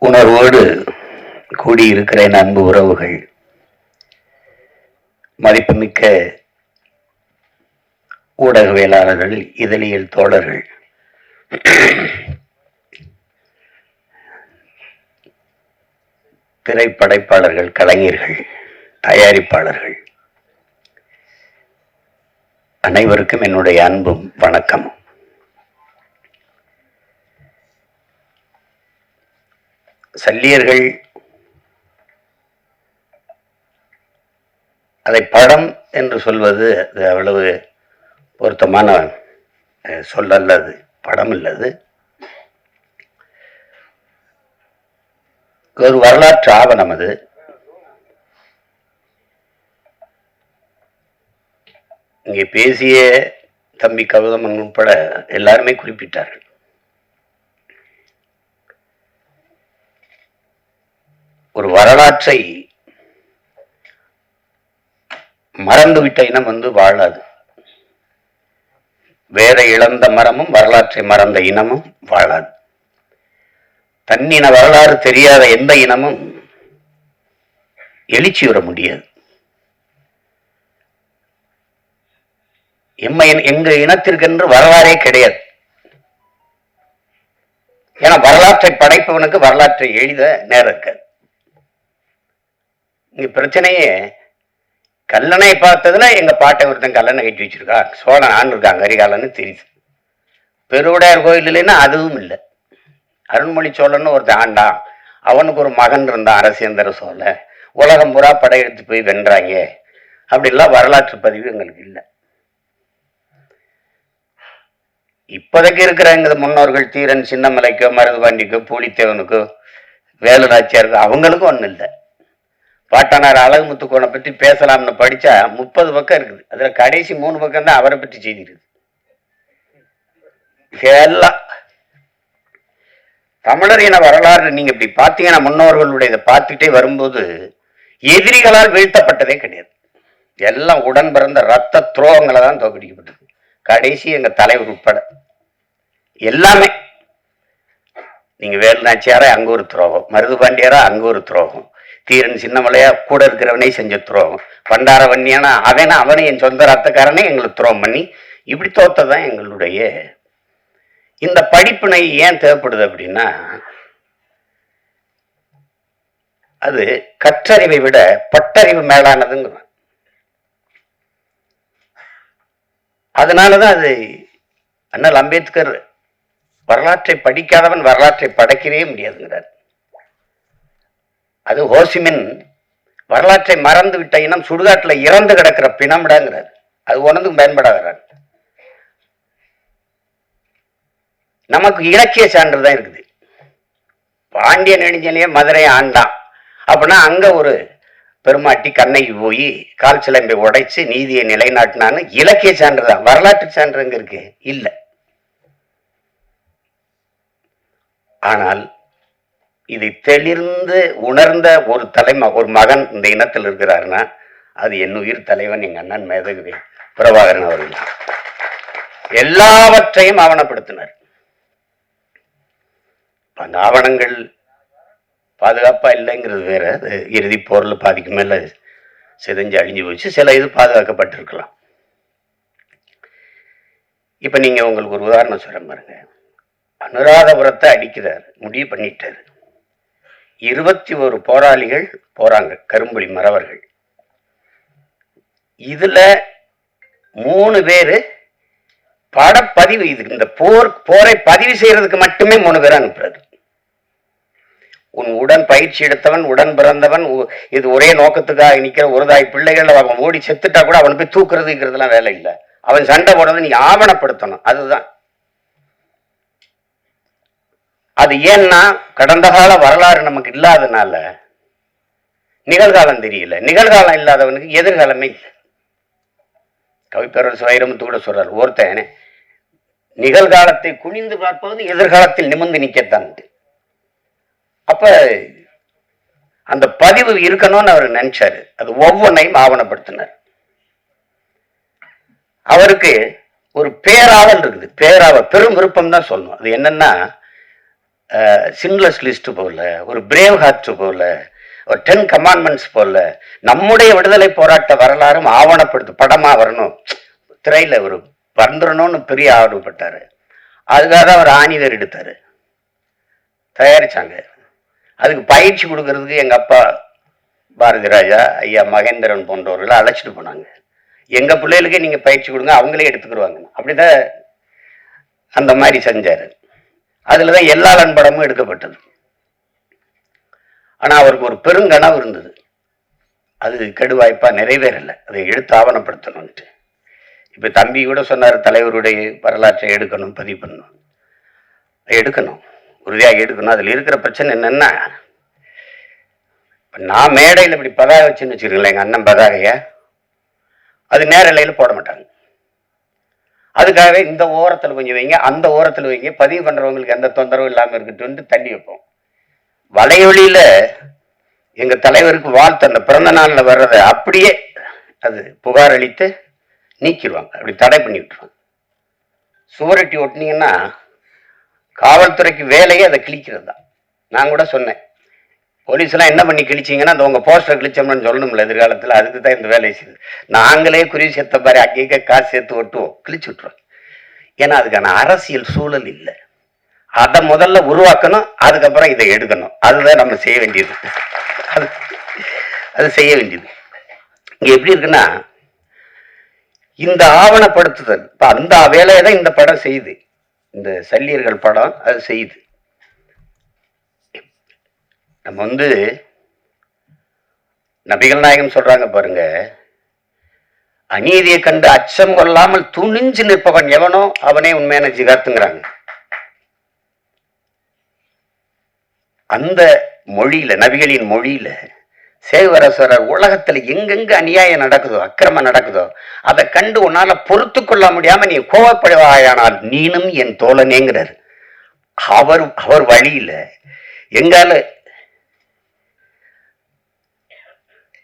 உணர்வோடு கூடியிருக்கிற என் அன்பு உறவுகள், மதிப்புமிக்க ஊடகவியலாளர்கள், இதழியல் தோழர்கள், திரைப்படைப்பாளர்கள், கலைஞர்கள், தயாரிப்பாளர்கள் அனைவருக்கும் என்னுடைய அன்பும் வணக்கமும். சல்லியர்கள் அதை படம் என்று சொல்வது அது அவ்வளவு பொருத்தமான சொல் அல்லது, படம் இல்லது. ஒரு வரலாற்று ஆவணம் அது. இங்கே பேசிய தம்பி கௌதமன் உட்பட எல்லாருமே குறிப்பிட்டார்கள். ஒரு வரலாற்றை மறந்துவிட்ட இனம் வாழாது. வேற இழந்த மரமும் வரலாற்றை மறந்த இனமும் வாழாது. தன்னின வரலாறு தெரியாத எந்த இனமும் எழுச்சி வர முடியாது. எங்க இனத்திற்கென்று வரலாறே கிடையாது. ஏன்னா வரலாற்றை படைப்பவனுக்கு வரலாற்றை எழுத நேரம் இருக்காது. இங்க பிரச்சனையே கல்லணை பார்த்ததுல எங்க பாட்டை ஒருத்தன் கல்லணை கட்டி வச்சிருக்கா, சோழன் ஆண் இருக்காங்க கரிகாலன்னு தெரியுது. பெருவுடையார் கோயில் இல்லைன்னா அதுவும் இல்லை. அருண்மொழி சோழன்னு ஒருத்தன் ஆண்டான், அவனுக்கு ஒரு மகன் இருந்தான் அரசேந்திர சோழன், உலகம் பூரா படையெடுத்து போய் வென்றாங்க. அப்படிலாம் வரலாற்று பதிவு எங்களுக்கு இல்லை. இப்போதைக்கு இருக்கிற எங்க முன்னோர்கள் தீரன் சின்னமலைக்கோ மருதுபாண்டிக்கோ பூலித்தேவனுக்கோ வேலு நாச்சியாருக்கோ அவங்களுக்கும் ஒன்றும் இல்லை. பாட்டனார் அழகுமுத்துக்கோனை பற்றி பேசலாம்னு படிச்சா 30 பக்கம் இருக்குது. அதுல கடைசி 3 பக்கம் தான் அவரை பற்றி செய்தி இருக்குது. எல்லாம் தமிழர் இன வரலாறு நீங்க இப்படி பார்த்தீங்கன்னா முன்னோர்களுடைய இதை பார்த்துட்டே வரும்போது எதிரிகளால் வீழ்த்தப்பட்டதே கிடையாது. எல்லாம் உடன் பிறந்த ரத்த துரோகங்களை தான் தோக்கடிக்கப்பட்டது. கடைசி எங்க தலைவர் உட்பட எல்லாமே. நீங்க வேலு நாச்சியாரா அங்க ஒரு துரோகம், மருதுபாண்டியாரா அங்க ஒரு துரோகம், தீரன் சின்னமலையா கூட இருக்கிறவனே செஞ்ச துரோகம், பண்டார வன்னியானா அவனை என் சொந்த ரத்தக்காரனே எங்களுக்கு துரோகம் பண்ணி இப்படி தோத்ததான் எங்களுடைய இந்த படிப்பினை ஏன் தேவைப்படுது அப்படின்னா, அது கற்றறிவை விட பட்டறிவு மேலானதுங்க. அதனாலதான் அது அண்ணல் அம்பேத்கர் வரலாற்றை படிக்காதவன் வரலாற்றை படைக்கவே முடியாதுங்கிறார். அது ஹோசிமின் வரலாற்றை மறந்து விட்ட இனம் சுடுகாட்டுல இறந்து கிடக்கிற பிணம்டாங்கிறார். அது ஒன்றுக்கும் பயன்படாகிறார். நமக்கு இலக்கிய சான்று தான் இருக்குது. பாண்டிய நெடுஞ்செழியன் மதுரை ஆண்டான் அப்படின்னா அங்க ஒரு பெருமாட்டி கண்ணகி போய் கால் சிலம்பை உடைச்சு நீதியை நிலைநாட்டினான்னு இலக்கிய சான்று தான். வரலாற்று சான்று எங்க இருக்கு? இல்லை. ஆனால் இதை தெளிர்ந்து உணர்ந்த ஒரு ஒரு மகன் இந்த இனத்தில் இருக்கிறாருன்னா அது என் உயிர் தலைவன் எங்க அண்ணன் மேதகுவி பிரபாகரன் அவர்கள். எல்லாவற்றையும் ஆவணப்படுத்தினார். அந்த ஆவணங்கள் பாதுகாப்பா இல்லைங்கிறது வேற. அது இறுதி போரில் பாதிக்கு மேல சிதைஞ்சு அழிஞ்சு போச்சு. சில இது பாதுகாக்கப்பட்டிருக்கலாம். இப்ப நீங்க உங்களுக்கு ஒரு உதாரணம் சொல்ற பாருங்க. அனுராதபுரத்தை அடிக்கிறார், முடிவு பண்ணிட்டாரு. 21 போராளிகள் போறாங்க, கரும்புலி மறவர்கள். இதுல 3 பேரு படப்பதிவு, இது இந்த போரை பதிவு செய்யறதுக்கு மட்டுமே 3 பேர் அனுப்புறாரு. உன் உடன் பயிற்சி எடுத்தவன், உடன் பிறந்தவன், இது ஒரே நோக்கத்துக்காக நிக்கிற ஒரு தாய் பிள்ளைகள் அவன் ஓடி செத்துட்டா கூட அவன் போய் தூக்குறதுங்கிறதுலாம் வேலை இல்லை. அவன் சண்டை போடுறது நீ ஆவணப்படுத்தணும். அதுதான் அது. ஏன்னா கடந்த கால வரலாறு நமக்கு இல்லாதனால நிகழ்காலம் தெரியல. நிகழ்காலம் இல்லாதவனுக்கு எதிர்காலமே இல்லை. கவிப்பேரரசு வைரமுத்து கூட சொல்றாரு, ஒருத்தன் நிகழ்காலத்தை குனிந்து பார்ப்பது எதிர்காலத்தில் நிமிர்ந்து நிக்கத்தான். அப்ப அந்த பதிவு இருக்கணும்னு அவர் நினைச்சாரு. அது ஒவ்வொன்றையும் ஆவணப்படுத்தினார். அவருக்கு ஒரு பேராவல் இருக்குது. பேராவல் பெரும் விருப்பம் தான் சொல்லணும். அது என்னன்னா, சின்லெஸ் லிஸ்ட் போல, ஒரு பிரேவ் ஹார்ட் போல, ஒரு 10 கமாண்ட்மெண்ட்ஸ் போல நம்முடைய விடுதலை போராட்ட வரலாறும் ஆவணப்படுத்து படமா வரணும், திரையில ஒரு வந்துடணும்னு பெரிய ஆர்வப்பட்டாரு. அதுக்காக தான் அவர் ஆணிவேர் எடுத்தாரு, தயாரிச்சாங்க. அதுக்கு பயிற்சி கொடுக்கறதுக்கு எங்க அப்பா பாரதி ராஜா, ஐயா மகேந்திரன் போன்றவர்களை அழைச்சிட்டு போனாங்க. எங்க பிள்ளைகளுக்கே நீங்க பயிற்சி கொடுங்க, அவங்களே எடுத்துக்கிடுவாங்க. அப்படிதான் அந்த மாதிரி செஞ்சாரு. அதுலதான் எல்லாளன் படமும் எடுக்கப்பட்டது. ஆனா அவருக்கு ஒரு பெருங்கனவு இருந்தது, அது கெடுவாய்ப்பா நிறைவேறல. அதை எடுத்து ஆவணப்படுத்தணும்ட்டு. இப்ப தம்பி கூட சொன்னார், தலைவருடைய வரலாற்றை எடுக்கணும், பதிவு பண்ணணும், எடுக்கணும், உறுதியாக எடுக்கணும். அதுல இருக்கிற பிரச்சனை என்னன்னா, நான் மேடையில் இப்படி பதாக வச்சுன்னு வச்சுருக்கேன், எங்க அண்ணன் பதாகைய அது நேரலையில போட மாட்டாங்க. அதுக்காகவே இந்த ஓரத்தில் கொஞ்சம் வைங்க, அந்த ஓரத்தில் வைங்க, பதிவு பண்றவங்களுக்கு எந்த தொந்தரவும் இல்லாமல் இருக்கட்டும் தள்ளி வைப்போம். வலையொலியில எங்க தலைவருக்கு வாழ்த்து அந்த பிறந்த நாள்ல வர்றதை அப்படியே அது புகார் அளித்து நீக்கிடுவாங்க, அப்படி தடை பண்ணி விட்டுருவாங்க. சுவரொட்டி ஒட்டினீங்கன்னா காவல்துறைக்கு வேலையே அதை கிழிக்கிறது தான். நான் கூட சொன்னேன், போலீஸ்லாம் என்ன பண்ணி கிழிச்சிங்கன்னா அந்த உங்க போஸ்டர் கிழிச்சோம்னு சொல்லணும்ல எதிர்காலத்தில், அதுக்கு தான் இந்த வேலையை செய்யுது. நாங்களே குறி சேர்த்த பாரு அங்கேயே காசு சேர்த்து ஒட்டுவோம், கிழிச்சு விட்டுருவோம். ஏன்னா அதுக்கான அரசியல் சூழல் இல்லை. அதை முதல்ல உருவாக்கணும், அதுக்கப்புறம் இதை எடுக்கணும். அதுதான் நம்ம செய்ய வேண்டியது. அது செய்ய வேண்டியது. இங்க எப்படி இருக்குன்னா, இந்த ஆவணப்படுத்துதல் இப்ப அந்த வேலையை தான் இந்த படம் செய்யுது. இந்த சல்லியர்கள் படம் அது செய்யுது. நம்ம நபிகள் நாயகம் சொல்றாங்க பாருங்க, அநீதியை கண்டு அச்சம் கொள்ளாமல் துணிஞ்சு நிற்பவன் எவனோ அவனே உண்மையான ஜிகாத்துங்கிறாங்க. அந்த மொழியில, நபிகளின் மொழியில சேவரசரர் உலகத்துல எங்கெங்க அநியாயம் நடக்குதோ, அக்கிரமம் நடக்குதோ, அதை கண்டு உன்னால பொறுத்து கொள்ள முடியாம நீ கோவப்படுவாயானால் நீனும் என் தோழனேங்கிறார். அவர் வழியில எங்கால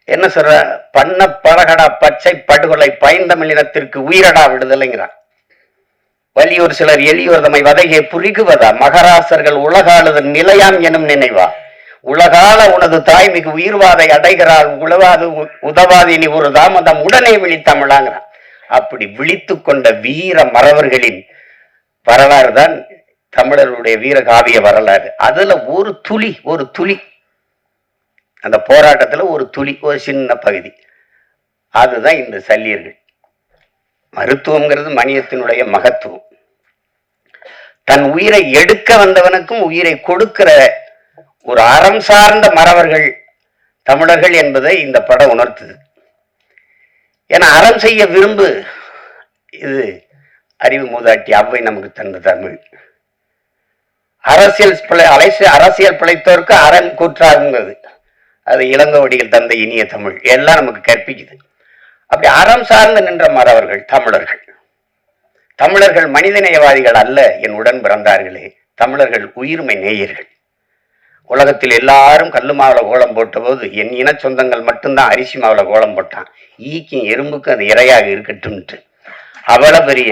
என்ன சொல்ற, பண்ண பழகடா பச்சை படுகொலை பைந்தமிழினத்திற்கு உயிரடா விடுதலைங்கிறார். வலியோர் சிலர் எளியோர் தம்மை வதையை புரிகுவதா, மகராசர்கள் உலகாளுதன் நிலையாம் எனும் நினைவா, உலகால உனது தாய்மிகு உயிர்வாதை அடைகிறாள், உழவாது உதவாதி நீ ஒரு தாமதம் உடனே விழித்தமிழாங்கிறான். அப்படி விழித்து கொண்ட வீர மறவர்களின் வரலாறு தான் தமிழர்களுடைய வீர காவிய வரலாறு. அதுல ஒரு துளி அந்த போராட்டத்துல ஒரு துளி, ஒரு சின்ன பகுதி, அதுதான் இந்த சல்லியர்கள். மருத்துவம்ங்கிறது மனிதத்தினுடைய மகத்துவம். தன் உயிரை எடுக்க வந்தவனுக்கும் உயிரை கொடுக்கிற ஒரு அறம் சார்ந்த மறவர்கள் தமிழர்கள் என்பதை இந்த படம் உணர்த்துது. ஏன்னா அறம் செய்ய விரும்பு, இது அறிவு மூதாட்டி அவ்வை நமக்கு தந்த தமிழ். அரசியல் பிழைத்தோருக்கு அறம் கூற்றாகுங்கிறது அது இளங்கோவடிகள் தந்த இனிய தமிழ் எல்லாம் நமக்கு கற்பிக்குது. அப்படி அறம் சார்ந்து நின்ற மறவர்கள் தமிழர்கள் மனிதநேயவாதிகள் அல்ல என் உடன் பிறந்தார்களே, தமிழர்கள் உயிர்மை நேயர்கள். உலகத்தில் எல்லாரும் கல்லு மாவுல கோலம் போட்ட போது என் இன சொந்தங்கள் மட்டும்தான் அரிசி மாவுல கோலம் போட்டான். ஈக்கும் எறும்புக்கும் அது இரையாக இருக்கட்டும்ட்டு அவ்வளவு பெரிய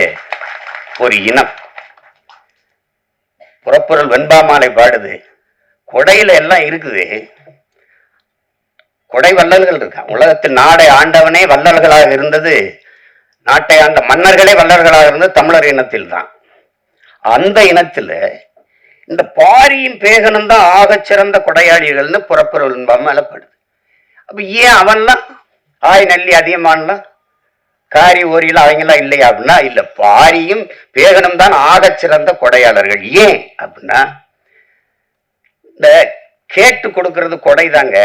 ஒரு இனம். புறப்பொருள் வெண்பாமாலை பாடுது, கொடையில எல்லாம் இருக்குது, கொடை வள்ளல்கள் இருக்கான். உலகத்தில் நாடை ஆண்டவனே வள்ளல்களாக இருந்தது, நாட்டை ஆண்ட மன்னர்களே வள்ளல்களாக இருந்தது தமிழர் இனத்தில் தான். அந்த இனத்துல இந்த பாரியும் பேகனும் தான் ஆகச் சிறந்த கொடையாளிகள்னு புறப்பொருள் மேலப்படுது. அப்ப ஏன் அவன்லாம் ஆய் நல்லி அதிகமானலாம் காரி ஓரியில் அவங்கெல்லாம் இல்லையா அப்படின்னா, இல்ல பாரியும் பேகனும் தான் ஆகச் சிறந்த கொடையாளர்கள். ஏன் அப்படின்னா, இந்த கேட்டு கொடுக்கறது கொடை தாங்க,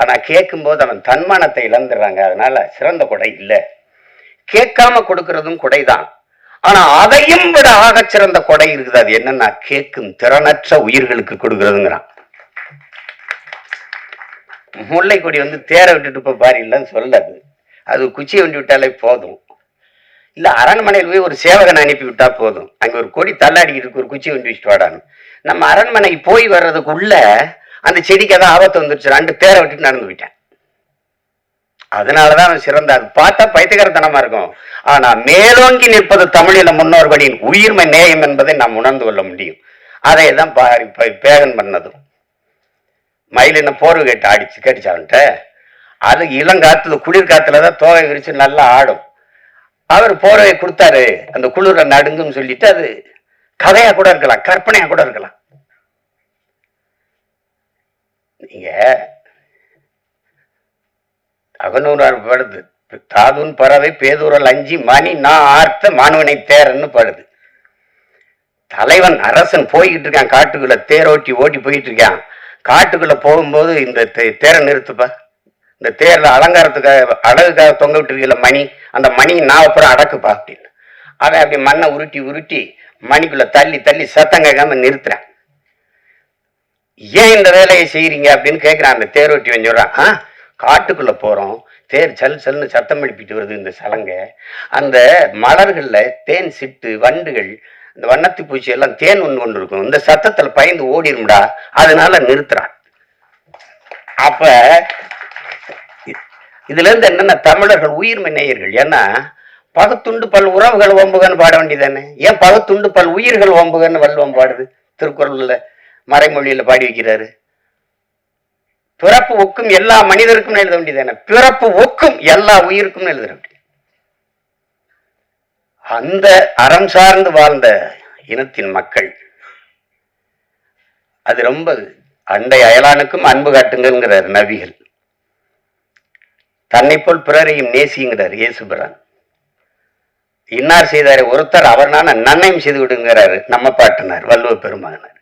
ஆனா கேட்கும் போது அவன் தன்மானத்தை இழந்துடுறாங்க, அதனால சிறந்த கொடை இல்லை. கேட்காம கொடுக்கறதும் கொடைதான், ஆனா அதையும் விட ஆகச் சிறந்த கொடை இருக்குது. அது என்னன்னா, கேட்கும் திறனற்ற உயிர்களுக்கு கொடுக்கறதுங்கிறான். முல்லை கொடி தேர விட்டுட்டு இப்ப பாரு இல்லைன்னு சொல்லாது, அது குச்சி வண்டி விட்டாலே போதும். இல்ல அரண்மனையில் போய் ஒரு சேவகனை அனுப்பி விட்டா போதும், அங்க ஒரு கொடி தள்ளாடிக்கிட்டு இருக்கு, ஒரு குச்சி வண்டி வச்சுட்டு வாடான்னு. நம்ம அரண்மனைக்கு போய் வர்றதுக்குள்ள அந்த செடிக்கு தான் ஆபத்து வந்துருச்சு, ரெண்டு தேர விட்டுட்டு நடந்து விட்டேன். அதனாலதான் அவன் சிறந்த. அது பார்த்தா பைத்தியக்காரத்தனமா இருக்கும், ஆனா மேலோங்கி நிற்பது தமிழில முன்னோர்களின் உயிர்மை நேயம் என்பதை நாம் உணர்ந்து கொள்ள முடியும். அதை தான் பேகன் பண்ணதும். மயில் என்ன போர்வை கேட்டு கேட்டுச்சான்ட்ட, அது இளங்காத்துல குளிர்காத்துல தான் தோகை விரிச்சு நல்லா ஆடும். அவர் போர்வையை கொடுத்தாரு, அந்த குளிர நடுங்குன்னு சொல்லிட்டு அது கதையா கூட இருக்கலாம், கற்பனையா கூட இருக்கலாம். நீங்க அகநூறார் படுது, தாதுன் பறவை பேதூரல் அஞ்சி மணி நான் ஆர்த்த மாணவனை தேரன்னு படுது. தலைவன் அரசன் போய்கிட்டு இருக்கான் காட்டுக்குள்ள, தேரோட்டி ஓட்டி போயிட்டு இருக்கான். காட்டுக்குள்ள போகும்போது இந்த தேரை நிறுத்துப்பா, இந்த தேர்ல அலங்காரத்துக்காக அழகுக்காக தொங்க விட்டுருக்கல மணி, அந்த மணி நான் அப்புறம் அடக்குப்பா அப்படின்னு. அவன் அப்படி மண்ணை உருட்டி உருட்டி மணிக்குள்ள தள்ளி தள்ளி சத்தம் கேட்காம நிறுத்துறான். ஏன் இந்த வேலையை செய்யறீங்க அப்படின்னு கேட்கிறான். அந்த தேரோட்டி சொல்றான், காட்டுக்குள்ள போறோம், தேர் சல் சல்னு சத்தம் எழுப்பிட்டு வருது இந்த சலங்க, அந்த மலர்கள்ல தேன் சிட்டு வண்டுகள் இந்த வண்ணத்து பூச்சி எல்லாம் தேன் ஒன்று கொண்டு இருக்கும், இந்த சத்தத்துல பயந்து ஓடிடும்டா, அதனால நிறுத்துறான். அப்ப இதுல இருந்து என்னன்னா, தமிழர்கள் உயிர்மை நேயர்கள். ஏன்னா பகுத்துண்டு பல் உறவுகள் ஓம்புகன்னு பாட வேண்டியதானே, ஏன் பகுத்துண்டு பல் உயிர்கள் ஓம்புகன்னு வள்ளுவம் பாடுது, திருக்குறள்ல மறைமொழியில பாடி வைக்கிறாரு. பிறப்பு ஒக்கும் எல்லா மனிதருக்கும் எழுத வேண்டியதானே, பிறப்பு ஒக்கும் எல்லா உயிருக்கும் எழுத வேண்டியது. அந்த அறம் சார்ந்து வாழ்ந்த இனத்தின் மக்கள் அது ரொம்ப அண்டை அயலானுக்கும் அன்பு காட்டுங்கிறார் நபிகள். தன்னை போல் பிறரையும் நேசிங்கிறார் இயேசுபிரான். இன்னார் செய்தாரு ஒருத்தர் அவர்னால நன்மையும் செய்து விடுங்கிறாரு நம்ம பாட்டினார் வள்ளுவ பெருமகனார்.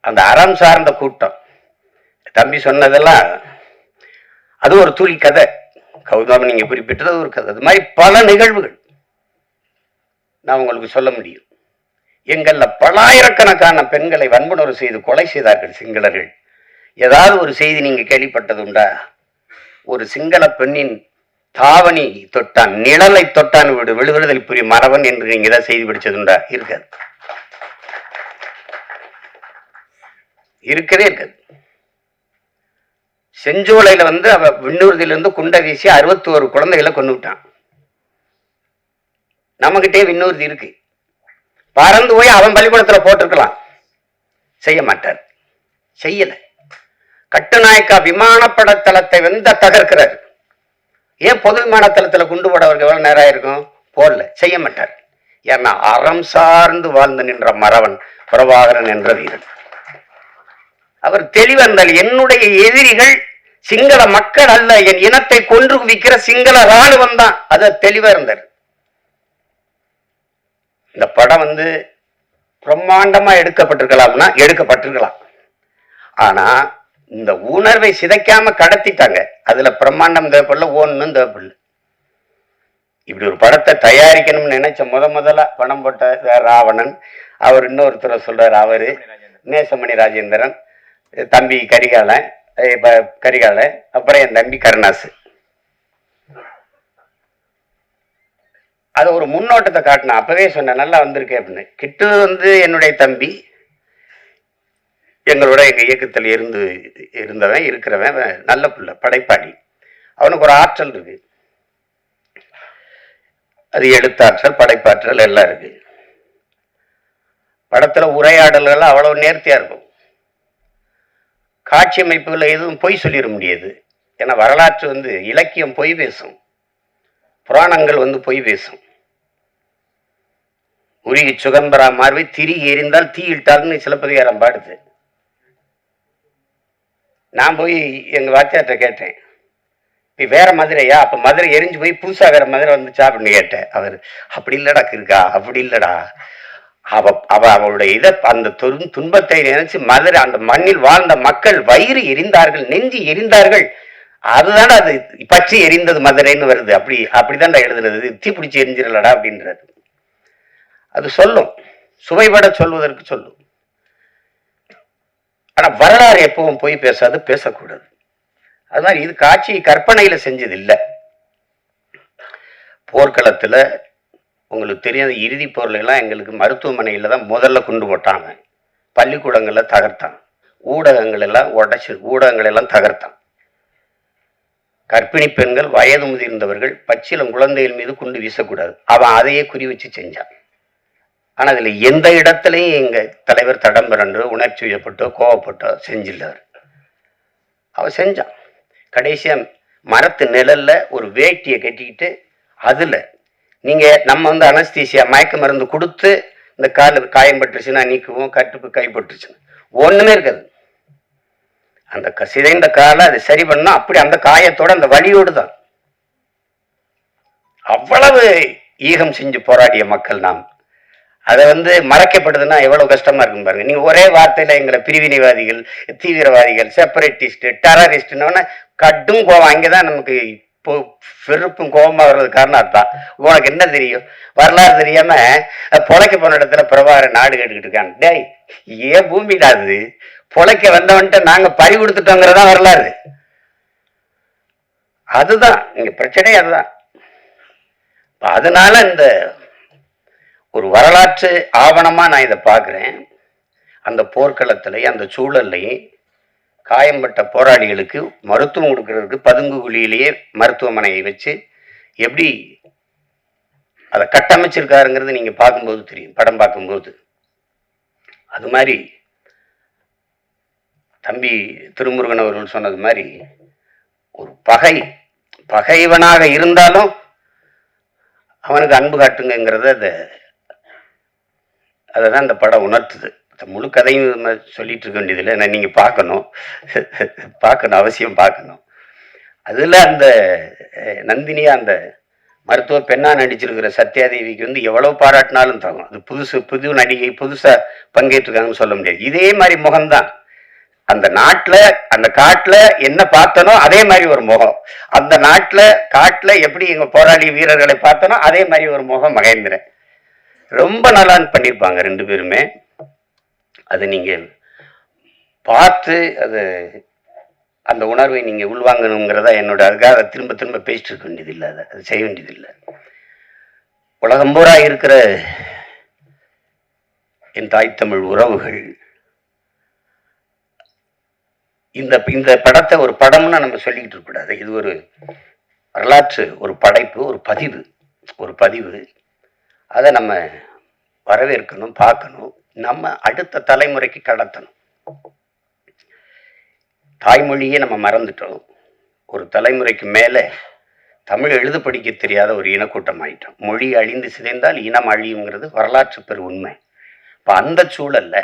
அந்த அறம் சார்ந்த கூட்டம் தம்பி சொன்னதெல்லாம் அது ஒரு துளி கதை. கௌதம் நீங்க குறிப்பிட்டது ஒரு கதை. அது மாதிரி பல நிகழ்வுகள் நான் உங்களுக்கு சொல்ல முடியும். எங்கள்ல பலாயிரக்கணக்கான பெண்களை வன்புணர்வு செய்து கொலை செய்தார்கள் சிங்களர்கள். ஏதாவது ஒரு செய்தி நீங்க கேள்விப்பட்டதுண்டா? ஒரு சிங்கள பெண்ணின் தாவணி தொட்டான், நிழலை தொட்டான் விடுதலை புரியும் மறவன் என்று நீங்க ஏதாவது செய்தி படிச்சதுண்டா? இருக்காது, இருக்கவே இருக்காது. செஞ்சோலையில அவ விண்ணூர்தியிலிருந்து குண்டை வீசி 61 குழந்தைகளை கொண்டு விட்டான். நம்மகிட்டே விண்ணூர்தி இருக்கு, பறந்து போய் அவன் பள்ளிக்கூடத்துல போட்டிருக்கலாம், செய்ய மாட்டார், செய்யல. கட்டுநாயக்கா விமானப்பட தளத்தை தகர்க்கிறார். ஏன் பொது விமான தளத்துல குண்டு போட அவருக்கு எவ்வளவு நேரம் இருக்கும்? போடல, செய்ய மாட்டார். ஏன்னா அறம் சார்ந்து வாழ்ந்து நின்ற மறவன் பிரபாகரன் என்ற வீரன். அவர் தெளிவந்தால் என்னுடைய எதிரிகள் சிங்கள மக்கள் அல்ல, என் இனத்தை கொன்று குவிக்கிற சிங்கள ராணுவம் தான். அத தெளிவா இருந்தார். இந்த படம் பிரம்மாண்டமா எடுக்கப்பட்டிருக்கலாம்னா எடுக்கப்பட்டிருக்கலாம். ஆனா இந்த உணர்வை சிதைக்காம கடத்திட்டாங்க. அதுல பிரம்மாண்டம் தேவைப்படல, ஒன்னும் தேவைப்படல. இப்படி ஒரு படத்தை தயாரிக்கணும்னு நினைச்ச முதல்ல பணம் போட்ட ராவணன், அவர் இன்னொருத்தர சொல்றாரு, அவரு நேசமணி ராஜேந்திரன், தம்பி கரிகாலன், அப்புறம் என் தம்பி கருணாசு. அது ஒரு முன்னோட்டத்தை காட்டின. அப்பவே சொன்ன நல்லா வந்திருக்கு அப்படின்னு. கிட்டு என்னுடைய தம்பி, எங்களோட எங்க இயக்கத்தில் இருந்தவன் இருக்கிறவன், நல்ல பிள்ளை, படைப்பாளி. அவனுக்கு ஒரு ஆற்றல் இருக்கு, அது எழுத்தாற்றல் படைப்பாற்றல் எல்லாம் இருக்கு. படத்துல உரையாடல்கள் அவ்வளவு நேர்த்தியா இருக்கும். காட்சி அமைப்புகளை எதுவும் பொய் சொல்லிட முடியாது. ஏன்னா வரலாற்று இலக்கியம் பொய் பேசும், புராணங்கள் பொய் பேசும். உருகி சுகம்பரா மார்வை திரிகி எரிந்தால் தீயிட்டால்னு சிலப்பதிகாரம் பாடுது. நான் போய் எங்க வாத்தியார்ட்ட கேட்டேன், இப்ப வேற மதுரையா? அப்ப மதுரை எரிஞ்சு போய் புதுசா வேற மதுரை வந்துச்சா அப்படின்னு கேட்டேன். அவர் அப்படி இல்லடா இருக்கா, அப்படி இல்லடா, அவளுடைய அந்த துன்பத்தை நினைச்சு மதுரை அந்த மண்ணில் வாழ்ந்த மக்கள் வயிறு எரிந்தார்கள், நெஞ்சு எரிந்தார்கள், அதுதானே அது பற்றி எரிந்தது மதுரைன்னு வருது. அப்படிதான் எழுதுனது, தீப்பிடிச்சு எரிஞ்சிடலடா அப்படின்றது. அது சொல்லும், சுவைபட சொல்வதற்கு சொல்லும். ஆனா வரலாறு எப்பவும் போய் பேசாது, பேசக்கூடாது. அது மாதிரி இது காட்சி கற்பனையில செஞ்சது இல்லை. போர்க்களத்துல உங்களுக்கு தெரியாத இறுதி போர்ல எல்லாம் எங்களுக்கு மருத்துவமனையில தான் முதல்ல குண்டு போட்டாங்க, பள்ளிக்கூடங்கள்ல தகர்த்தான், ஊடகங்கள் எல்லாம் தகர்த்தான். கர்ப்பிணி பெண்கள், வயது முதிர்ந்தவர்கள், பச்சிலம் குழந்தைகள் மீது குண்டு வீசக்கூடாது, அவன் அதையே குறி வச்சு செஞ்சான். ஆனா அதுல எந்த இடத்துலையும் எங்க தலைவர் தடம் பிறண்டோ உணர்ச்சி வயப்பட்டோ கோவப்பட்டோ செஞ்சில்ல. அவர் செஞ்சான். கடைசியா மரத்து நிழல்ல ஒரு வேட்டியை கட்டிக்கிட்டு அதுல நீங்க நம்ம அனஸ்தீசியா மயக்க மருந்து கொடுத்து இந்த கால காயம் பட்டுருச்சுன்னா நீக்குவோம், கட்டுப்பு கைப்பட்டுருச்சுன்னா ஒண்ணுமே இருக்காது. அந்த சிதைந்த காலை அது சரி பண்ணா அப்படி அந்த காயத்தோட அந்த வலியோடு தான். அவ்வளவு ஈகம் செஞ்சு போராடிய மக்கள் நாம். அதை மறைக்கப்படுதுன்னா எவ்வளவு கஷ்டமா இருக்கும் பாருங்க. நீங்க ஒரே வார்த்தையில எங்களை பிரிவினைவாதிகள், தீவிரவாதிகள், செப்பரேட்டிஸ்ட், டெரரிஸ்ட்னு கடும் கோவம். அங்கேதான் நமக்கு இப்போ பெருப்பும் கோபமா வர்றது காரணம் அதுதான். உனக்கு என்ன தெரியும், வரலாறு தெரியாம பொழைக்க போன இடத்துல பிரபாகரன் நாடு கேட்டுக்கிட்டு இருக்காங்க. டேய், ஏன் பூமிடாது பொழைக்க வந்தவன்ட்டு நாங்க பறி கொடுத்துட்டோங்கிறதா வரலாறு. அதுதான் இங்க பிரச்சனை. அதுதான் அதனால இந்த ஒரு வரலாற்று ஆவணமா நான் இதை பார்க்கிறேன். அந்த போர்க்களத்திலையும் அந்த சூழல்லையும் காயம்பட்ட போராளிகளுக்கு மருத்துவம் கொடுக்கறதுக்கு பதுங்கு குழியிலேயே மருத்துவமனையை வச்சு எப்படி அதை கட்டமைச்சிருக்காருங்கிறது நீங்க பார்க்கும்போது தெரியும், படம் பார்க்கும்போது. அது மாதிரி தம்பி திருமுருகன் அவர்கள் சொன்னது மாதிரி ஒரு பகைவனாக இருந்தாலும் அவனுக்கு அன்பு காட்டுங்கிறத அதைதான் இந்த படம் உணர்த்துது. முழு கதையும் சொல்லிட்டு இருக்க வேண்டியதில்லை, நான் நீங்க பார்க்கணும், அவசியம் பார்க்கணும். அதுல அந்த நந்தினியா அந்த மருத்துவ பெண்ணா நடிச்சிருக்கிற சத்யாதேவிக்கு எவ்வளவு பாராட்டினாலும் தகும். அது புது நடிகை, புதுசா பங்கேற்றிருக்காங்கன்னு சொல்ல முடியாது. இதே மாதிரி முகம்தான் அந்த நாட்டுல அந்த காட்டுல என்ன பார்த்தனோ அதே மாதிரி ஒரு முகம், அந்த காட்டுல எப்படி எங்க போராளி வீரர்களை பார்த்தனோ அதே மாதிரி ஒரு முகம் மகேந்திரன். ரொம்ப நல்லா பண்ணியிருப்பாங்க ரெண்டு பேருமே. அது நீங்க பார்த்து அந்த உணர்வை நீங்க உள்வாங்கணுங்கிறதா என்னோட. அதுக்காக அதை திரும்ப திரும்ப பேசிட்டு இருக்க வேண்டியதில்லை, அது செய்ய வேண்டியதில்லை. உலகம் பூரா இருக்கிற என் தாய் தமிழ் உறவுகள் இந்த படத்தை ஒரு படம்னு நம்ம சொல்லிக்கிட்டு இருக்கக்கூடாது. இது ஒரு வரலாற்று, ஒரு படைப்பு, ஒரு பதிவு. அதை நம்ம வரவேற்கணும், பார்க்கணும், நம்ம அடுத்த தலைமுறைக்கு கடத்தணும். தாய்மொழியே நம்ம மறந்துட்டோம். ஒரு தலைமுறைக்கு மேல தமிழ் எழுத படிக்க தெரியாத ஒரு இனக்கூட்டம் ஆயிட்டோம். மொழி அழிந்து சிதைந்தால் இனம் அழியுங்கிறது வரலாற்று பெரு உண்மை. இப்ப அந்த சூழல்ல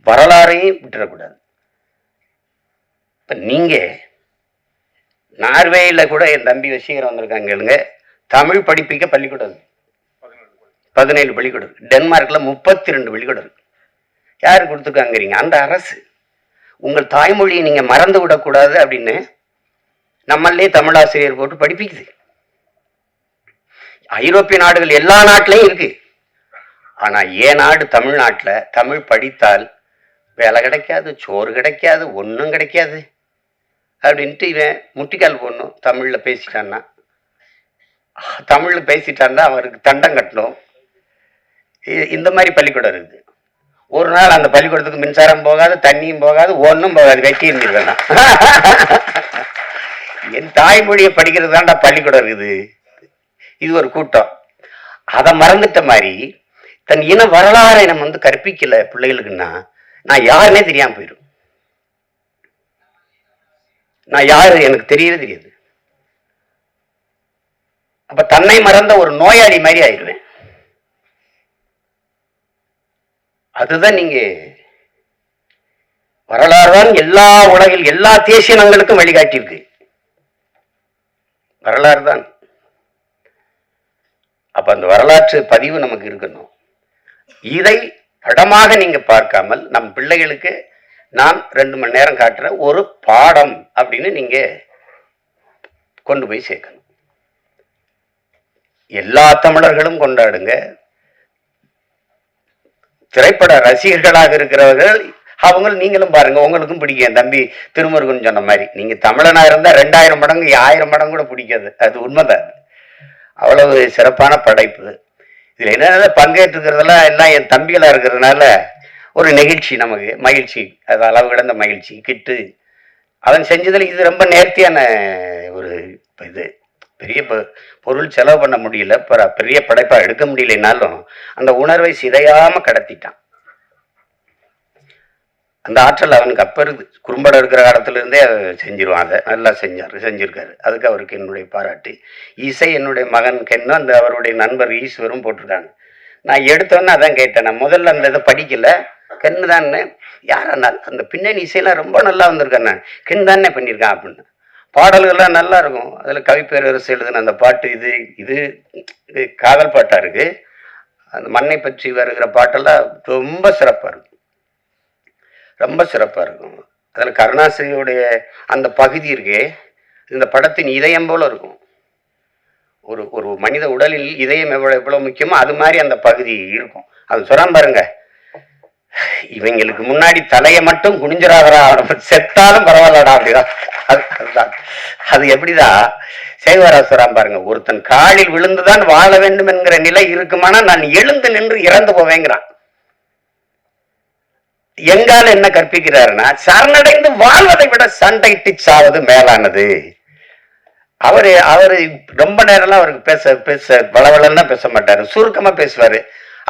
வரலாறையும் விட்டுறக்கூடாது. இப்ப நீங்க நார்வேயில கூட என் தம்பி வசீகரம் வந்திருக்காங்க, தமிழ் படிப்பிக்க பள்ளிக்கூடம் 17 பள்ளிக்கூடம். டென்மார்க்ல 32 பள்ளிக்கூடம் இருக்கு. யாரு கொடுத்துருக்காங்கிறீங்க? அந்த அரசு. உங்கள் தாய்மொழியை நீங்க மறந்து விடக்கூடாது அப்படின்னு நம்மளே தமிழாசிரியர் போட்டு படிப்பிக்குது. ஐரோப்பிய நாடுகள் எல்லா நாட்டிலையும் இருக்கு. ஆனா ஏன் நாடு தமிழ்நாட்டுல தமிழ் படித்தால் வேலை கிடைக்காது, சோறு கிடைக்காது, ஒன்றும் கிடைக்காது அப்படின்ட்டு இவன் முட்டிக்கால் போடணும். தமிழ்ல பேசிட்டான்னா அவருக்கு தண்டம் கட்டணும். இந்த மாதிரி பள்ளிக்கூடம் இருக்குது. ஒரு நாள் அந்த பள்ளிக்கூடத்துக்கு மின்சாரம் போகாது, தண்ணியும் போகாது, ஒன்றும் போகாது, வெட்டி இருந்துருவேன். என் தாய்மொழியை படிக்கிறது தான்டா பள்ளிக்கூடம் இருக்குது. இது ஒரு கூட்டம். அதை மறந்துட்ட மாதிரி தன் இன வரலாறை நம்ம கற்பிக்கல பிள்ளைகளுக்குன்னா நான் யாருன்னே தெரியாம போயிடும். நான் யாரு எனக்கு தெரியவே தெரியாது. அப்ப தன்னை மறந்த ஒரு நோயாளி மாதிரி ஆயிடுவேன். அதுதான் நீங்க வரலாறு தான் எல்லா உலகில் எல்லா தேசியனங்களுக்கும் வழிகாட்டியிருக்கு. வரலாறு தான். அப்ப அந்த வரலாற்று பதிவு நமக்கு இருக்கணும். இதை படமாக நீங்க பார்க்காமல் நம் பிள்ளைகளுக்கு நான் 2 மணி நேரம் காட்டுற ஒரு பாடம் அப்படின்னு நீங்க கொண்டு போய் சேர்க்கணும். எல்லா தமிழர்களும் கொண்டாடுங்க. திரைப்பட ரசிகர்களாக இருக்கிறவர்கள் அவங்க நீங்களும் பாருங்க, உங்களுக்கும் பிடிக்கும். தம்பி திருமுருகன் சொன்ன மாதிரி நீங்க தமிழனா இருந்தா 2000 மடங்கு 1000 மடங்கு கூட பிடிக்காது. அது உண்மைதான். அவ்வளவு சிறப்பான படைப்பு. இதுல என்ன பங்கேற்றுக்கிறதெல்லாம் எல்லாம் என் தம்பிகளா இருக்கிறதுனால ஒரு நெகிழ்ச்சி, நமக்கு மகிழ்ச்சி, அது அளவு கிடந்த மகிழ்ச்சி கிட்டு அவன் செஞ்சதுல இது ரொம்ப நேர்த்தியான ஒரு இது பெரிய பொருள் செலவு பண்ண முடியல, பெரிய படைப்பா எடுக்க முடியலனாலும் அந்த உணர்வை சிதையாம கடத்திட்டான். அந்த ஆற்றல் அவனுக்கு அப்ப இருக்கு. குறும்படம் இருக்கிற காலத்துல இருந்தே செஞ்சிருவான். அதை நல்லா செஞ்சிருக்காரு. அதுக்கு அவருக்கு என்னுடைய பாராட்டு. இசை என்னுடைய மகன் கென்னு, அந்த அவருடைய நண்பர் ஈஸ்வரும் போட்டிருக்காங்க. நான் எடுத்தோன்னே அதான் கேட்டேன். நான் முதல்ல அந்த இதை படிக்கல, கென்னு தானே யாரா அந்த பின்னணி இசையெல்லாம் ரொம்ப நல்லா வந்திருக்கேன், கென்னு தானே பண்ணியிருக்கான் அப்படின்னு. பாடல்கள்லாம் நல்லா இருக்கும். அதில் கவிப்பேரரசு எழுதுன அந்த பாட்டு இது இது காதல் பாட்டாக இருக்கு. அந்த மண்ணை பற்றி வருகிற பாட்டெல்லாம் ரொம்ப சிறப்பாக இருக்கும், ரொம்ப சிறப்பாக இருக்கும். அதில் கருணாசிரியுடைய அந்த பகுதி இருக்கே, இந்த படத்தின் இதயம் போல இருக்கும். ஒரு ஒரு மனித உடலில் இதயம் எவ்வளோ முக்கியமோ அது மாதிரி அந்த பகுதி இருக்கும். அது சொல்றான் பாருங்க, இவங்களுக்கு முன்னாடி தலையை மட்டும் குனிஞ்சிராதரா, செத்தாலும் பரவாயில்லடா அப்படிதான். அதுதான் அது எப்படிதான் சேகவராசுராம் பாருங்க, ஒருத்தன் காலில் விழுந்துதான் வாழ வேண்டும் என்கிற நிலை இருக்குமானா நான் எழுந்து நின்று இறந்து போவேங்கிறான். எங்கால என்ன கற்பிக்கிறாருன்னா, சரணடைந்து வாழ்வதை விட சண்டையிட்டு சாவது மேலானது. அவரு ரொம்ப நேரம்லாம் அவருக்கு பேச வளவளன்னா பேச மாட்டாரு, சுருக்கமா பேசுவாரு.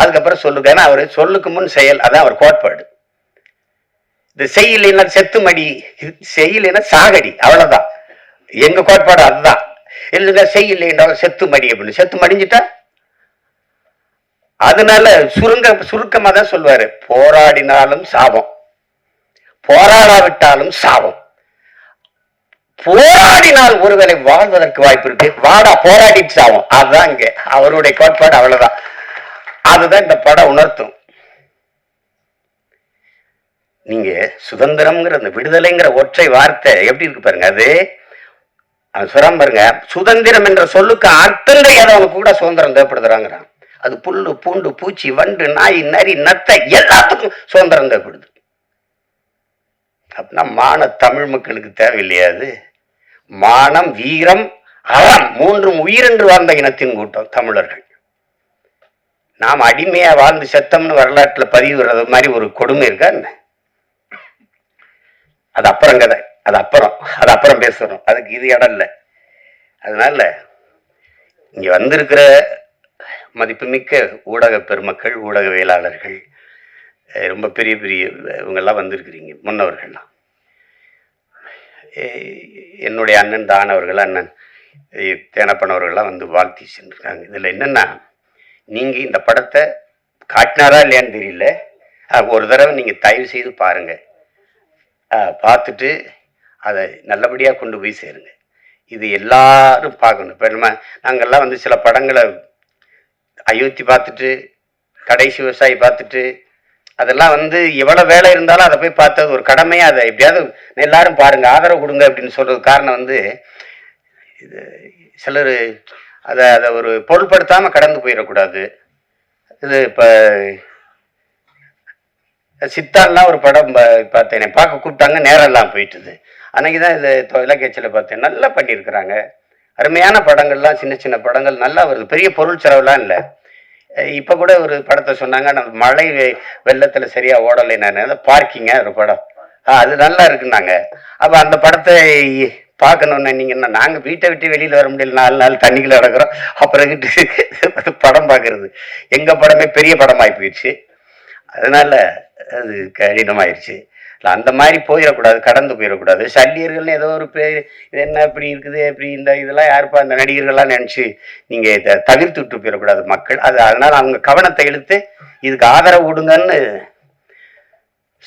அதுக்கப்புறம் சொல்லுங்க, ஏன்னா அவரு சொல்லுக்கு முன் செயல், அதான் அவர் கோட்பாடு. இந்த செய்யலைன்னா செத்து மடி, செய்யலைன்னா சாகடி, அவ்வளவுதான் எங்க கோட்பாடு. அதுதான் இல்லைங்க, செய்யலைன்றாலும் செத்து மடி அப்படின்னு. செத்து மடிஞ்சிட்டா அதனால சுருக்கமா தான் சொல்லுவாரு, போராடினாலும் சாபம், போராடாவிட்டாலும் சாபம். போராடினால் ஒருவேளை வாழ்வதற்கு வாய்ப்பு இருக்கு, வாடா போராடிட்டு சாபம். அதுதான் இங்க அவருடைய கோட்பாடு, அவ்வளவுதான். அதுதான் இந்த படம் உணர்த்தும். நீங்க சுதந்திரம்ங்கிற அந்த விடுதலைங்கிற ஒற்றை வார்த்தை எப்படி இருக்கு பாருங்க. அது சொல்றான் பாருங்க, சுதந்திரம் என்ற சொல்லுக்கு அர்த்தம் தெரியாதவங்க கூட சுதந்திரம் தேவைப்படுதுறாங்கிறான். அது புல்லு பூண்டு பூச்சி வண்டு நாய் நரி நத்தை எல்லாத்துக்கும் சுதந்திரம் தேவைப்படுது. அப்படின்னா மான தமிழ் மக்களுக்கு தேவையில்லையா? அது மானம் வீரம் அறம் மூன்றும் உயிரென்று வாழ்ந்த இனத்தின் கூட்டம் தமிழர்கள். நாம் அடிமையா வாழ்ந்து செத்தம்னு வரலாற்றுல பதிவுறது மாதிரி ஒரு கொடுமை இருக்கா என்ன? அது அப்புறம் கதை, அது அப்புறம் பேசுறோம், அதுக்கு இது இடம் இல்லை. அதனால இங்க வந்திருக்கிற மதிப்புமிக்க ஊடக பெருமக்கள், ஊடகவியலாளர்கள், ரொம்ப பெரிய பெரிய இவங்கெல்லாம் வந்திருக்கிறீங்க, முன்னவர்கள்லாம். என்னுடைய அண்ணன் தானவர்கள், அண்ணன் தேனப்பனவர்கள்லாம் வந்து வாழ்த்தி சென்றிருக்காங்க. இதில் என்னன்னா, நீங்க இந்த படத்தை காட்டினாரா இல்லையான்னு தெரியல, ஒரு தடவை நீங்க தயவு செய்து பாருங்க, பார்த்துட்டு அதை நல்லபடியாக கொண்டு போய் சேருங்க. இது எல்லாரும் பார்க்கணும். இப்போ நாங்கள்லாம் வந்து சில படங்களை அயோத்தி பார்த்துட்டு, கடைசி விவசாயி பார்த்துட்டு, அதெல்லாம் வந்து எவ்வளோ வேலை இருந்தாலும் அதை போய் பார்த்தது ஒரு கடமையாக, அதை எப்படியாவது எல்லாரும் பாருங்க, ஆதரவு கொடுங்க அப்படின்னு சொல்றது காரணம் வந்து, இது சிலர் அதை ஒரு பொருட்படுத்தாமல் கடந்து போயிடக்கூடாது. இது இப்போ சித்தான்லாம் ஒரு படம் பார்த்தேன், பார்க்க கூப்பிட்டாங்க, நேரம் எல்லாம் போயிட்டுது. அன்னைக்கு தான் இது இலக்கியச்சில் பார்த்தேன், நல்லா பண்ணியிருக்கிறாங்க. அருமையான படங்கள்லாம், சின்ன சின்ன படங்கள் நல்லா வருது, பெரிய பொருள் செலவுலாம் இல்லை. இப்போ கூட ஒரு படத்தை சொன்னாங்க, நம்ம மழை வெள்ளத்தில் சரியாக ஓடலை, நான் பார்க்கிங்க ஒரு படம், அது நல்லா இருக்குன்னாங்க. அப்போ அந்த படத்தை பார்க்கணுன்னு நீங்கள், நாங்கள் வீட்டை விட்டு வெளியில் வர முடியல, 4 நாள் தண்ணிக்குள்ள நடக்கிறோம், அப்புறம் படம் பார்க்கறது. எங்கள் படமே பெரிய படமாகி போயிடுச்சு, அதனால அது கடினமாயிருச்சு. இல்லை அந்த மாதிரி போயிடக்கூடாது, கடந்து போயிடக்கூடாது. சல்லியர்கள்னு ஏதோ ஒரு பேர், இது என்ன இப்படி இருக்குது, இப்படி இந்த இதெல்லாம் யாருப்பா அந்த நடிகர்கள்லாம் நினச்சி நீங்கள் இதை தவிர்த்து விட்டு போயிடக்கூடாது மக்கள். அதனால அவங்க கவனத்தை இழுத்து இதுக்கு ஆதரவு கொடுங்கன்னு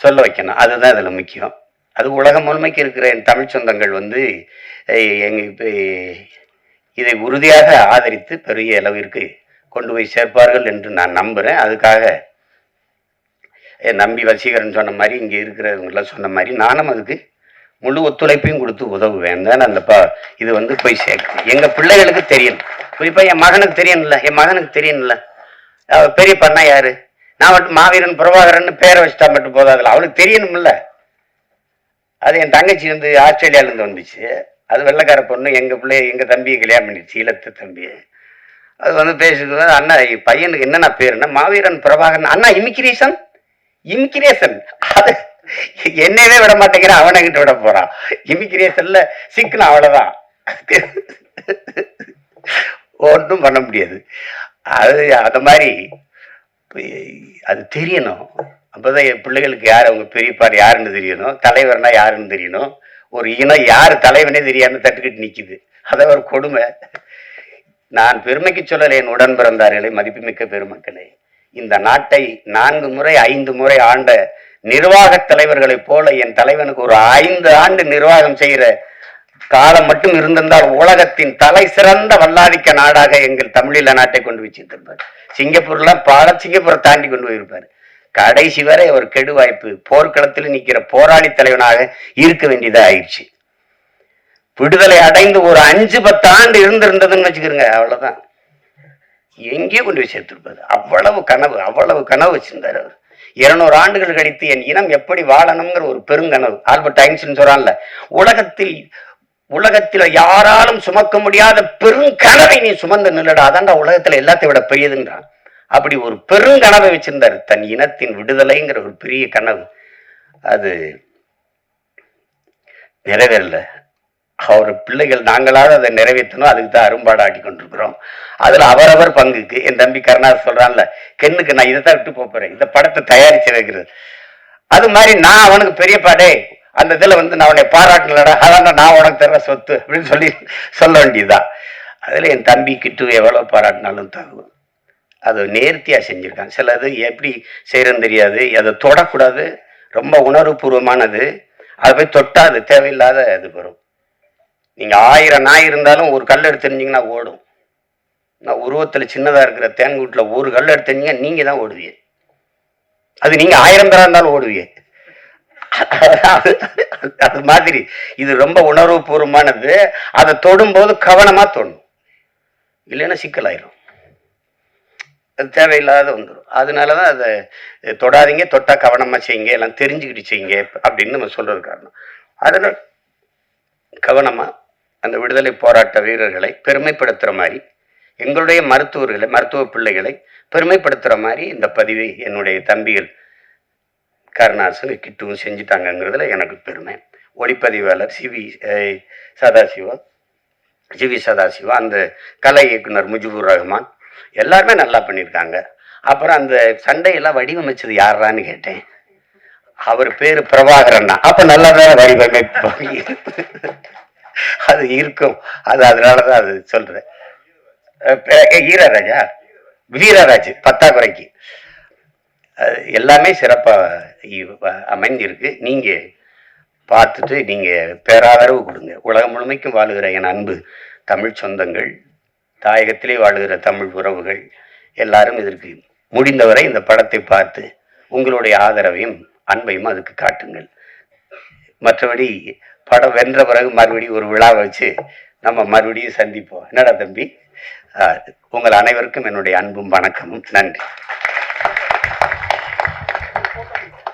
சொல்ல வைக்கணும். அதுதான் இதில் முக்கியம். அது உலகம் முழுமைக்கு இருக்கிற என் தமிழ் சொந்தங்கள் வந்து இதை உறுதியாக ஆதரித்து பெரிய அளவிற்கு கொண்டு போய் சேர்ப்பார்கள் என்று நான் நம்புகிறேன். அதுக்காக நம்பி வசீகரன் சொன்ன மாதிரி, இங்கே இருக்கிறவங்களாம் சொன்ன மாதிரி நானும் அதுக்கு முழு ஒத்துழைப்பையும் கொடுத்து உதவுவேன் தான். அந்த இது வந்து போய் சேர்க்கணும், எங்கள் பிள்ளைகளுக்கு தெரியணும், குறிப்பாக என் மகனுக்கு தெரியணும்ல, என் மகனுக்கு தெரியணும்ல. பெரிய பண்ணா யாரு, நான் மட்டும் மாவீரன் பிரபாகரன் பேரை வச்சுட்டா மட்டும் போதாதுல, அவனுக்கு தெரியணும்ல. அது என் தங்கச்சி வந்து ஆஸ்திரேலியாவிலேருந்து வந்துச்சு, அது வெள்ளைக்கார பொண்ணு, எங்கள் தம்பியை கல்யாணம் பண்ணிடுச்சு, ஈழத்து தம்பியை. அது வந்து பேசுறது, அண்ணா பையனுக்கு என்னென்ன பேருன்னா மாவீரன் பிரபாகரன். அண்ணா இமிகிரேஷன் அது என்னவே விட மாட்டேங்கிறான், அவனை கிட்ட விட போறான். இமிகிரேஷன்ல சிக்கணும், அவ்வளவுதான். ஒன்றும் பண்ண முடியாது. அது அந்த மாதிரி அது தெரியணும். அப்பதான் என் பிள்ளைகளுக்கு யார் அவங்க பெரியப்பாடு யாருன்னு தெரியணும், தலைவர்னா யாருன்னு தெரியணும். ஒரு இனம் யாரு தலைவனே தெரியாம தட்டுக்கிட்டு நிக்குது. அத ஒரு கொடுமை. நான் பெருமைக்கு சொல்லலை என் உடன் பிறந்தார்களே, மதிப்புமிக்க பெருமக்களே. இந்த நாட்டை 4 முறை 5 முறை ஆண்ட நிர்வாக தலைவர்களைப் போல என் தலைவனுக்கு ஒரு 5 ஆண்டு நிர்வாகம் செய்கிற காலம் மட்டும் இருந்திருந்தால் உலகத்தின் தலை சிறந்த வல்லாதிக்க நாடாக எங்கள் தமிழீழ நாட்டை கொண்டு வச்சிருப்பார். சிங்கப்பூர்ல சிங்கப்பூரை தாண்டி கொண்டு போயிருப்பார். கடைசி வரை ஒரு கெடு வாய்ப்பு, போர்க்களத்தில் நிற்கிற போராளி தலைவனாக இருக்க வேண்டியதா ஆயிடுச்சு. விடுதலை அடைந்து ஒரு 5-10 ஆண்டு இருந்திருந்ததுன்னு வச்சுக்கிறோங்க, அவ்வளவுதான். எங்கேயோ கொண்டு போய் சேர்த்திருப்பாரு. அவ்வளவு கனவு வச்சிருந்தாரு அவர். 200 ஆண்டுகள் கழித்து என் இனம் எப்படி வாழணுங்கிற ஒரு பெருங்கனவு. ஆல்பர்ட் ஐன்ஸ்டீன் சொல்றான்ல, உலகத்தில் யாராலும் சுமக்க முடியாத பெருங்கனவை நீ சுமந்து நில்லடா, அதான்டா உலகத்துல எல்லாத்தையும் விட பெரியதுன்றான். அப்படி ஒரு பெருங்கனவை வச்சிருந்தாரு, தன் இனத்தின் விடுதலைங்கிற ஒரு பெரிய கனவு. அது நிறைவேறல. அவர் பிள்ளைகள் நாங்களாவது அதை நிறைவேற்றணும், அதுக்கு தான் அரும்பாடு ஆட்டி கொண்டிருக்கிறோம். அதுல அவரவர் பங்குக்கு என் தம்பி கருணாஸ் சொல்றான்ல, கென்னுக்கு நான் இதைத்தான் விட்டு போறேன், இந்த படத்தை தயாரிச்சு வைக்கிறது. அது மாதிரி நான் அவனுக்கு பெரியப்பாடே அந்த இதுல நான் அவனை பாராட்டலடா, அதான் நான் உனக்கு தர சொத்து அப்படின்னு சொல்ல வேண்டியதுதான். அதுல என் தம்பி கிட்டு எவ்வளவு பாராட்டினாலும் தகுவம். அது நேர்த்தியா செஞ்சிருக்கான். சிலது எப்படி செய்யறதுன்னு தெரியாது, அதை தொடக்கூடாது, ரொம்ப உணர்வுபூர்வமானது. அதை போய் தொட்டா அது தேவையில்லாத அது வரும். நீங்க 1000 நாய் இருந்தாலும் ஒரு கல் எடுத்துருந்தீங்கன்னா ஓடும். நான் உருவத்துல சின்னதா இருக்கிற தேன்கூட்டுல ஒரு கல் எடுத்துருந்தீங்க, நீங்க தான் ஓடுவீங்க. அது நீங்க 1000 பேரா இருந்தாலும் ஓடுவீங்க. அது மாதிரி இது ரொம்ப உணர்வு பூர்வமானது. அதை தொடும்போது கவனமா தொடும், இல்லைன்னா சிக்கலாயிரும், அது தேவையில்லாத வந்துடும். அதனாலதான் அதை தொடாதீங்க, தொட்டா கவனமா செய்யுங்க, எல்லாம் தெரிஞ்சுக்கிட்டு செய்யுங்க அப்படின்னு நம்ம சொல்றது காரணம். அதனால கவனமா அந்த விடுதலை போராட்ட வீரர்களை பெருமைப்படுத்துற மாதிரி, எங்களுடைய மருத்துவ பிள்ளைகளை பெருமைப்படுத்துற மாதிரி இந்த பதிவை என்னுடைய தம்பிகள் கருணாசன் கிட்டுவும் செஞ்சுட்டாங்கிறதுல எனக்கு பெருமை. ஒளிப்பதிவாளர் சிவி சதாசிவா, அந்த கலை இயக்குனர் முஜிபுர் ரஹ்மான் எல்லாருமே நல்லா பண்ணியிருக்காங்க. அப்புறம் அந்த சண்டையெல்லாம் வடிவமைச்சது யாரான்னு கேட்டேன். அவர் பேரு பிரபாகரன். அப்ப நல்லதான் வடிவமைப்பு அது இருக்கும். அதனாலதான் அது சொல்றேன். வீரராஜ் பத்தாக்குறைக்கு எல்லாமே சிறப்பா அமைஞ்சிருக்கு. நீங்க பார்த்துட்டு நீங்க பேராதரவு கொடுங்க. உலகம் முழுமைக்கும் வாழுகிற என் அன்பு தமிழ் சொந்தங்கள், தாயகத்திலே வாழுகிற தமிழ் உறவுகள் எல்லாரும் இதற்கு முடிந்தவரை இந்த படத்தை பார்த்து உங்களுடைய ஆதரவையும் அன்பையும் அதுக்கு காட்டுங்கள். மற்றபடி படம் வென்ற பிறகு மறுபடியும் ஒரு விழா வச்சு நம்ம மறுபடியும் சந்திப்போம். என்னடா தம்பி? உங்கள் அனைவருக்கும் என்னுடைய அன்பும் வணக்கமும். நன்றி.